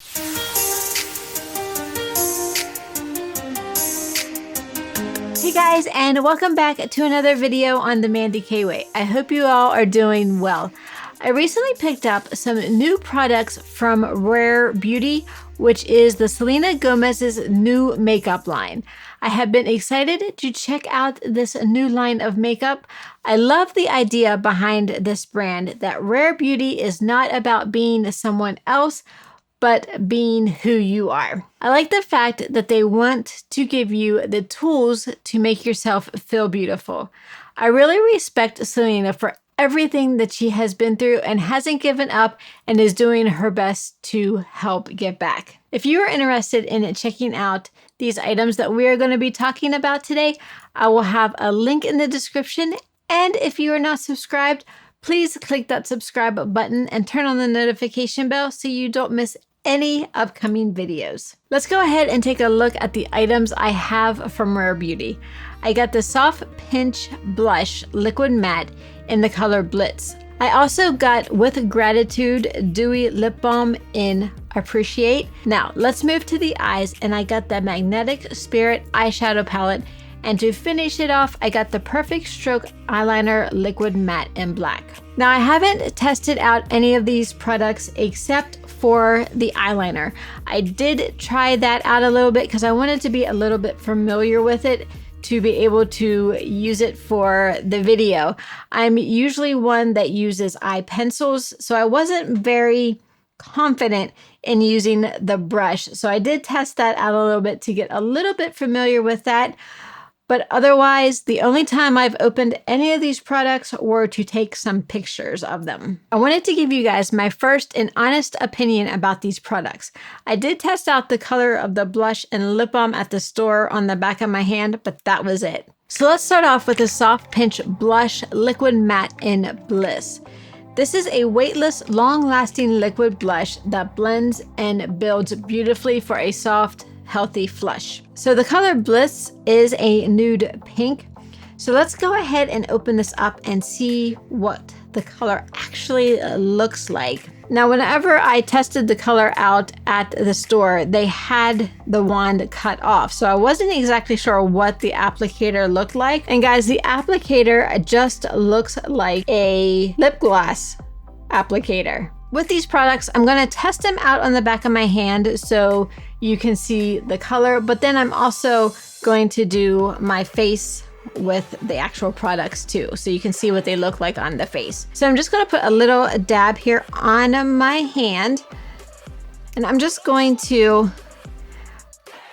Hey guys, and welcome back to another video on the Mandy K Way. I hope you all are doing well. I recently picked up some new products from Rare Beauty, which is the Selena Gomez's new makeup line. I have been excited to check out this new line of makeup. I love the idea behind this brand that Rare Beauty is not about being someone else, but being who you are. I like the fact that they want to give you the tools to make yourself feel beautiful. I really respect Selena for everything that she has been through and hasn't given up and is doing her best to help get back. If you are interested in checking out these items that we are going to be talking about today, I will have a link in the description. And if you are not subscribed, please click that subscribe button and turn on the notification bell so you don't miss any upcoming videos. Let's go ahead and take a look at the items I have from Rare Beauty. I got the Soft Pinch Blush Liquid Matte in the color Bliss. I also got With Gratitude Dewy Lip Balm in Appreciate. Now let's move to the eyes, and I got the Magnetic Spirit eyeshadow palette. And to finish it off, I got the Perfect Stroke Eyeliner Liquid Matte in black. Now, I haven't tested out any of these products except for the eyeliner. I did try that out a little bit because I wanted to be a little bit familiar with it to be able to use it for the video. I'm usually one that uses eye pencils, so I wasn't very confident in using the brush. So I did test that out a little bit to get a little bit familiar with that. But otherwise, the only time I've opened any of these products were to take some pictures of them. I wanted to give you guys my first and honest opinion about these products. I did test out the color of the blush and lip balm at the store on the back of my hand, but that was it. So let's start off with the Soft Pinch Blush Liquid Matte in Bliss. This is a weightless, long-lasting liquid blush that blends and builds beautifully for a soft, healthy flush. So the color Bliss is a nude pink. So let's go ahead and open this up and see what the color actually looks like. Now, whenever I tested the color out at the store, they had the wand cut off. So I wasn't exactly sure what the applicator looked like. And guys, the applicator just looks like a lip gloss applicator. With these products, I'm going to test them out on the back of my hand so you can see the color, but then I'm also going to do my face with the actual products too, so you can see what they look like on the face. So I'm just going to put a little dab here on my hand, and I'm just going to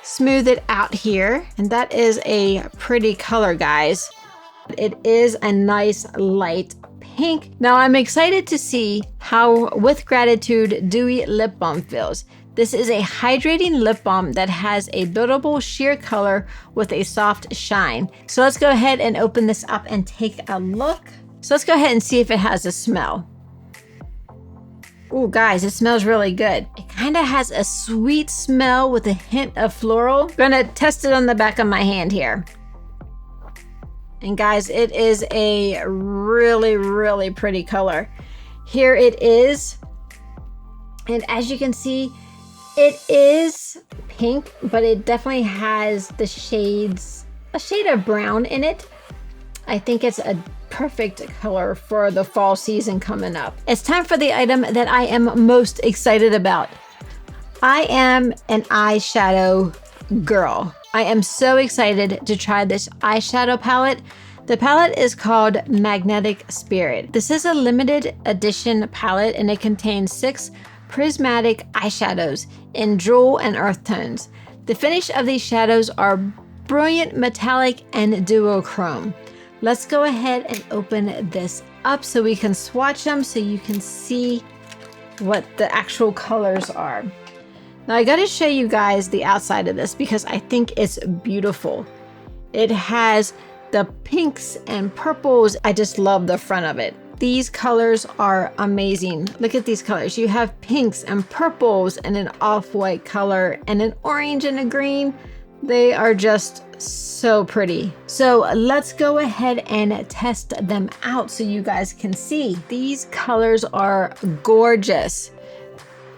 smooth it out here. And that is a pretty color, guys. It is a nice light pink. Now I'm excited to see how With Gratitude Dewy Lip Balm feels. This is a hydrating lip balm that has a buildable sheer color with a soft shine. So let's go ahead and open this up and take a look. So let's go ahead and see if it has a smell. Oh guys, it smells really good. It kind of has a sweet smell with a hint of floral. I'm gonna test it on the back of my hand here. And guys, it is a really, really pretty color. Here it is. And as you can see, it is pink, but it definitely has the shades, a shade of brown in it. I think it's a perfect color for the fall season coming up. It's time for the item that I am most excited about. I am an eyeshadow girl. I am so excited to try this eyeshadow palette. The palette is called Magnetic Spirit. This is a limited edition palette, and it contains 6 prismatic eyeshadows in jewel and earth tones. The finish of these shadows are brilliant metallic and duochrome. Let's go ahead and open this up so we can swatch them so you can see what the actual colors are. Now I gotta show you guys the outside of this because I think it's beautiful. It has the pinks and purples. I just love the front of it. These colors are amazing. Look at these colors. You have pinks and purples and an off-white color and an orange and a green. They are just so pretty. So let's go ahead and test them out so you guys can see. These colors are gorgeous.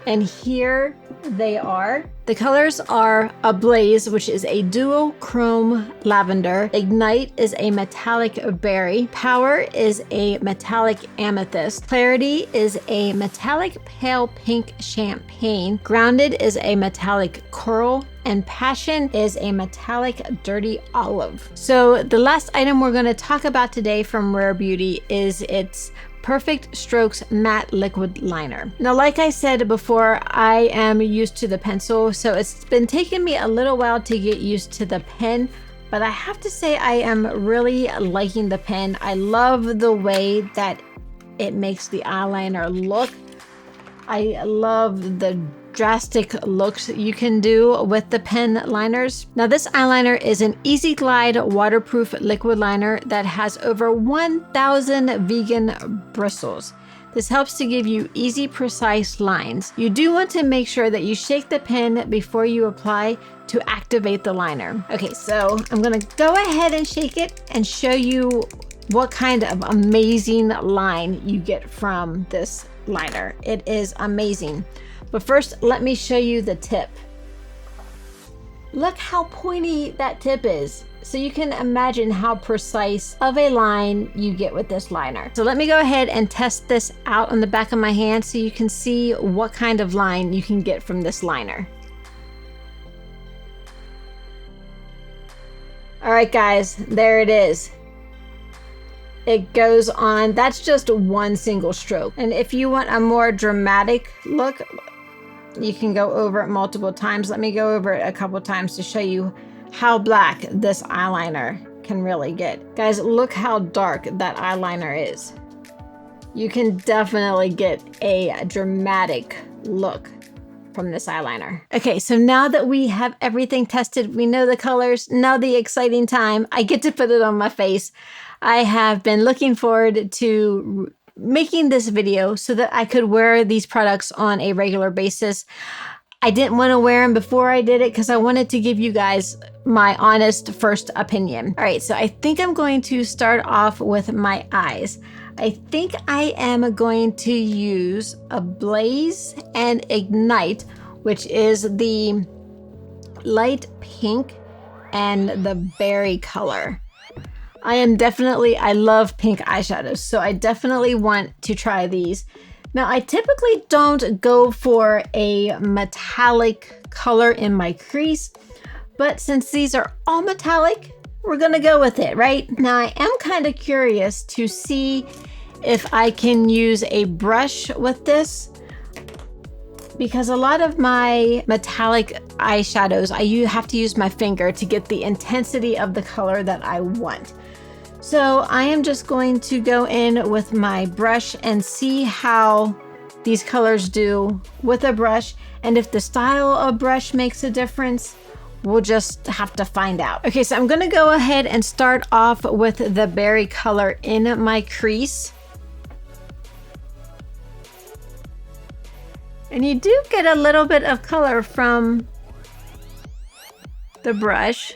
And here they are. The colors are Ablaze, which is a duochrome lavender. Ignite is a metallic berry. Power is a metallic amethyst. Clarity is a metallic pale pink champagne. Grounded is a metallic coral. And Passion is a metallic dirty olive. So the last item we're going to talk about today from Rare Beauty is its Perfect Strokes Matte Liquid Liner. Now, like I said before, I am used to the pencil, so it's been taking me a little while to get used to the pen, but I have to say I am really liking the pen. I love the way that it makes the eyeliner look. I love the drastic looks you can do with the pen liners. Now, this eyeliner is an Easy Glide waterproof liquid liner that has over 1,000 vegan bristles. This helps to give you easy, precise lines. You do want to make sure that you shake the pen before you apply to activate the liner. Okay, so I'm gonna go ahead and shake it and show you what kind of amazing line you get from this liner. It is amazing. But first, let me show you the tip. Look how pointy that tip is. So you can imagine how precise of a line you get with this liner. So let me go ahead and test this out on the back of my hand so you can see what kind of line you can get from this liner. All right, guys, there it is. It goes on. That's just one single stroke. And if you want a more dramatic look, you can go over it multiple times. Let me go over it a couple times to show you how black this eyeliner can really get. Guys, look how dark that eyeliner is. You can definitely get a dramatic look from this eyeliner. Okay, so now that we have everything tested, we know the colors, now the exciting time, I get to put it on my face. I have been looking forward to making this video so that I could wear these products on a regular basis. I didn't want to wear them before I did it because I wanted to give you guys my honest first opinion. All right, so I think I'm going to start off with my eyes. I think I am going to use Ablaze and Ignite, which is the light pink and the berry color. I love pink eyeshadows, so I definitely want to try these. Now, I typically don't go for a metallic color in my crease, but since these are all metallic, we're gonna go with it, right? Now, I am kind of curious to see if I can use a brush with this, because a lot of my metallic eyeshadows, I have to use my finger to get the intensity of the color that I want. So I am just going to go in with my brush and see how these colors do with a brush. And if the style of brush makes a difference, we'll just have to find out. Okay, so I'm gonna go ahead and start off with the berry color in my crease. And you do get a little bit of color from the brush.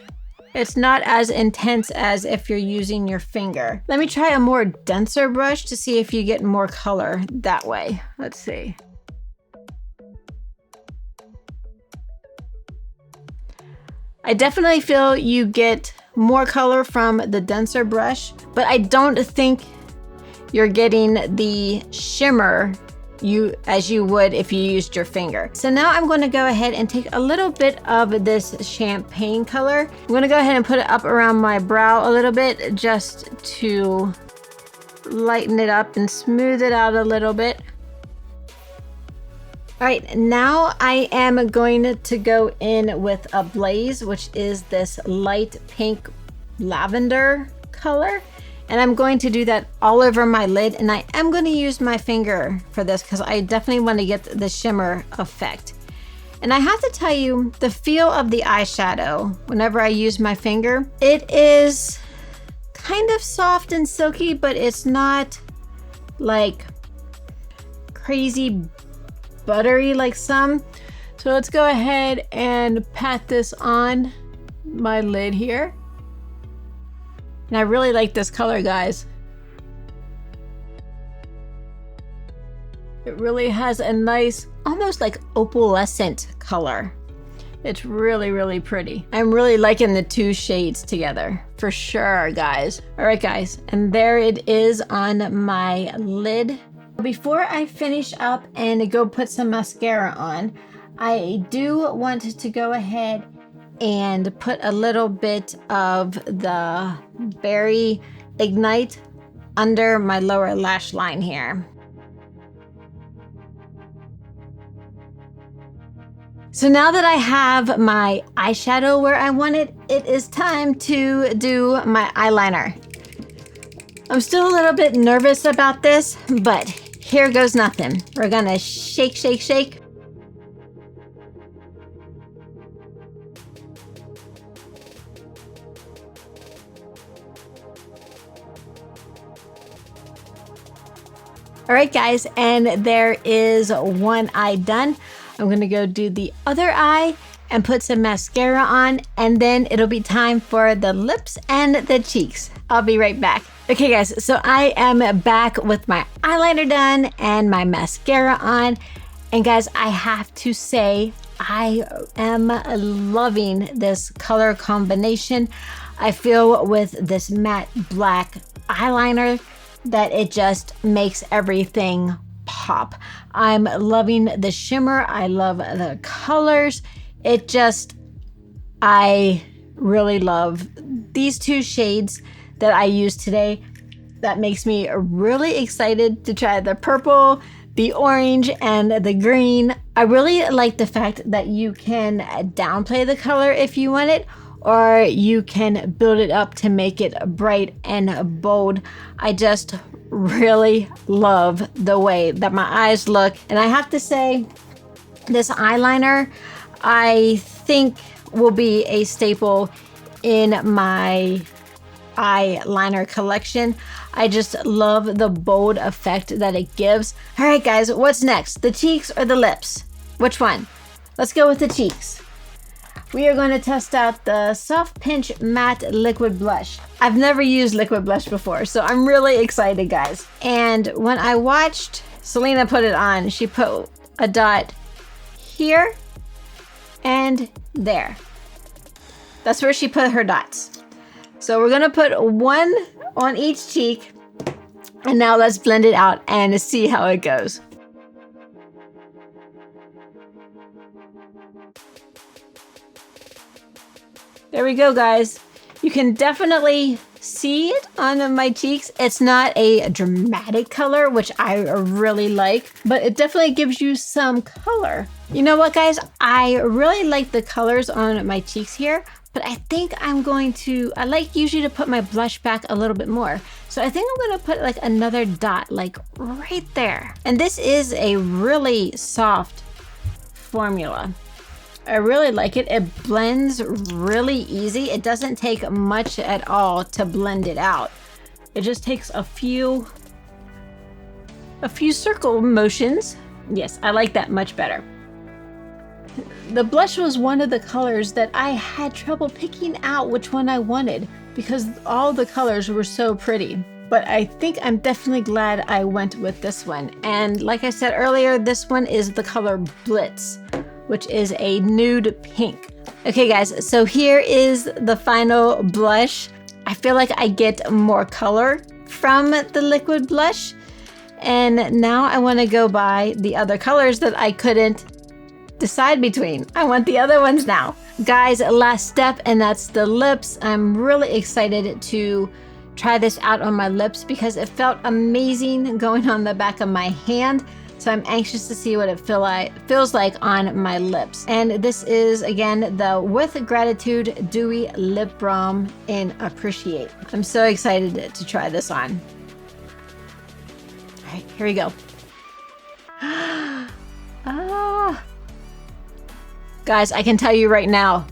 It's not as intense as if you're using your finger. Let me try a more denser brush to see if you get more color that way. Let's see. I definitely feel you get more color from the denser brush, but I don't think you're getting the shimmer as you would if you used your finger. So now I'm going to go ahead and take a little bit of this champagne color. I'm going to go ahead and put it up around my brow a little bit just to lighten it up and smooth it out a little bit. All right, now I am going to go in with Ablaze, which is this light pink lavender color. And I'm going to do that all over my lid, and I am going to use my finger for this because I definitely want to get the shimmer effect. And I have to tell you, the feel of the eyeshadow, whenever I use my finger, it is kind of soft and silky, but it's not like crazy buttery like some. So let's go ahead and pat this on my lid here. And I really like this color, guys. It It really has a nice, almost like opalescent color. It's really, really pretty. I'm really liking the two shades together, for sure, guys. All right, guys, and there it is on my lid. Before I finish up and go put some mascara on, I do want to go ahead and put a little bit of the Berry Ignite under my lower lash line here. So now that I have my eyeshadow where I want it, it is time to do my eyeliner. I'm still a little bit nervous about this, but here goes nothing. We're gonna shake, shake, shake. All right, guys, and there is one eye done. I'm gonna go do the other eye and put some mascara on, and then it'll be time for the lips and the cheeks. I'll be right back. Okay, guys, so I am back with my eyeliner done and my mascara on. And guys, I have to say, I am loving this color combination. I feel with this matte black eyeliner that it just makes everything pop. I'm loving the shimmer. I love the colors. I really love these two shades that I use today. That makes me really excited to try the purple, the orange, and the green. I really like the fact that you can downplay the color if you want it, or you can build it up to make it bright and bold. I just really love the way that my eyes look. And I have to say, this eyeliner, I think will be a staple in my eyeliner collection. I just love the bold effect that it gives. All right, guys, what's next? The cheeks or the lips? Which one? Let's go with the cheeks. We are going to test out the Soft Pinch Matte Liquid Blush. I've never used liquid blush before, so I'm really excited, guys. And when I watched Selena put it on, she put a dot here and there. That's where she put her dots. So we're gonna put one on each cheek, and now let's blend it out and see how it goes. There we go, guys. You can definitely see it on my cheeks. It's not a dramatic color, which I really like, but it definitely gives you some color. You know what, guys? I really like the colors on my cheeks here, but I think I like usually to put my blush back a little bit more. So I think I'm gonna put like another dot, like right there. And this is a really soft formula. I really like it. It blends really easy. It doesn't take much at all to blend it out. It just takes a few circle motions. Yes, I like that much better. The blush was one of the colors that I had trouble picking out which one I wanted because all the colors were so pretty. But I think I'm definitely glad I went with this one. And like I said earlier, this one is the color Bliss, which is a nude pink. Okay, guys, so here is the final blush. I feel like I get more color from the liquid blush. And now I want to go by the other colors that I couldn't decide between. I want the other ones now. Guys, last step, and that's the lips. I'm really excited to try this out on my lips because it felt amazing going on the back of my hand. So I'm anxious to see what it feels like on my lips. And this is, again, the With Gratitude Dewy Lip Balm in Appreciate. I'm so excited to try this on. All right, here we go. Ah. Guys, I can tell you right now,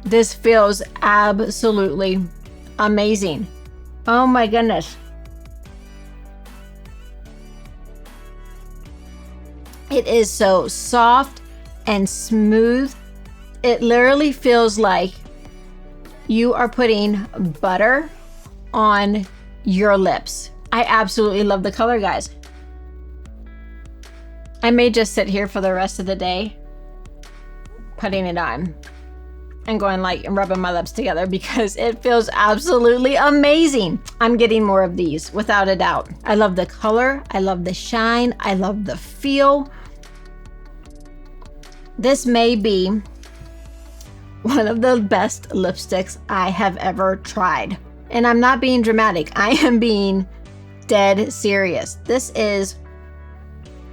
this feels absolutely amazing. Oh my goodness. It is so soft and smooth. It literally feels like you are putting butter on your lips. I absolutely love the color, guys. I may just sit here for the rest of the day putting it on and going like and rubbing my lips together because it feels absolutely amazing. I'm getting more of these without a doubt. I love the color. I love the shine. I love the feel. This may be one of the best lipsticks I have ever tried. And I'm not being dramatic. I am being dead serious. This is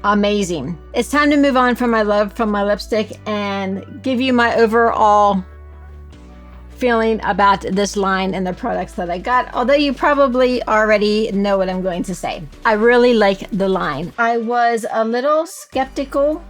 amazing. It's time to move on from my love from my lipstick and give you my overall feeling about this line and the products that I got, although you probably already know what I'm going to say. I really like the line. I was a little skeptical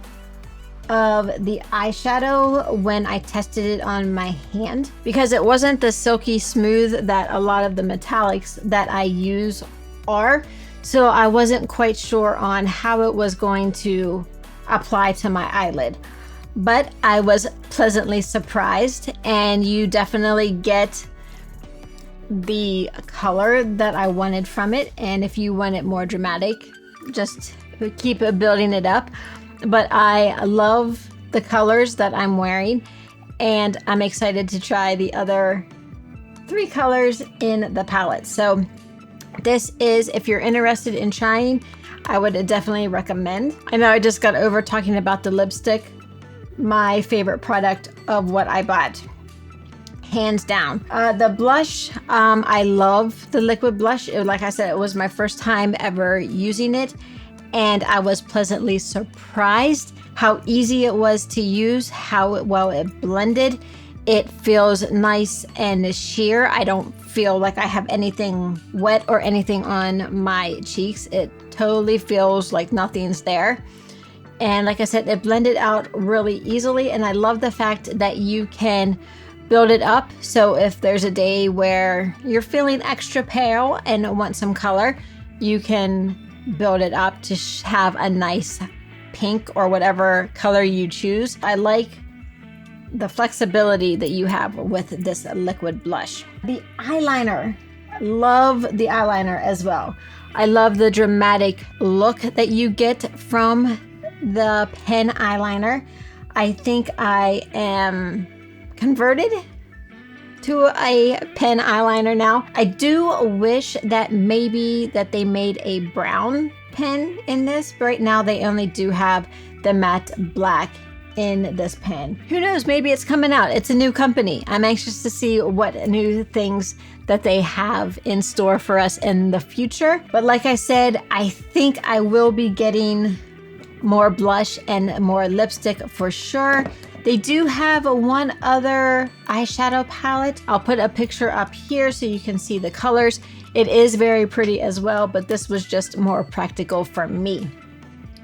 of the eyeshadow when I tested it on my hand because it wasn't the silky smooth that a lot of the metallics that I use are. So I wasn't quite sure on how it was going to apply to my eyelid. But I was pleasantly surprised, and you definitely get the color that I wanted from it. And if you want it more dramatic, just keep building it up. But I love the colors that I'm wearing, and I'm excited to try the other 3 colors in the palette. So this is, if you're interested in trying, I would definitely recommend. I know I just got over talking about the lipstick. My favorite product of what I bought, hands down. The blush, I love the liquid blush. Like I said, it was my first time ever using it, and I was pleasantly surprised how easy it was to use, how well it blended. It feels nice and sheer. I don't feel like I have anything wet or anything on my cheeks. It totally feels like nothing's there. And like I said, it blended out really easily. And I love the fact that you can build it up. So if there's a day where you're feeling extra pale and want some color, you can build it up to have a nice pink or whatever color you choose. I like the flexibility that you have with this liquid blush. The eyeliner, love the eyeliner as well. I love the dramatic look that you get from the pen eyeliner. I think I am converted to a pen eyeliner now. I do wish that maybe that they made a brown pen in this, but right now they only do have the matte black in this pen. Who knows, maybe it's coming out. It's a new company. I'm anxious to see what new things that they have in store for us in the future. But like I said, I think I will be getting more blush and more lipstick for sure. They do have one other eyeshadow palette. I'll put a picture up here so you can see the colors. It is very pretty as well, but this was just more practical for me.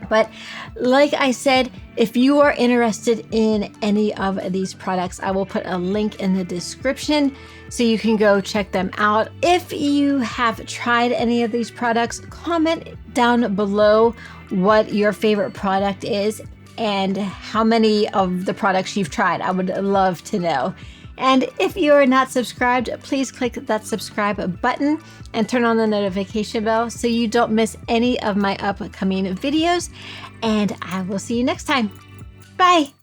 But like I said, if you are interested in any of these products, I will put a link in the description so you can go check them out. If you have tried any of these products, comment down below what your favorite product is and how many of the products you've tried. I would love to know. And if you are not subscribed, please click that subscribe button and turn on the notification bell so you don't miss any of my upcoming videos. And I will see you next time. Bye.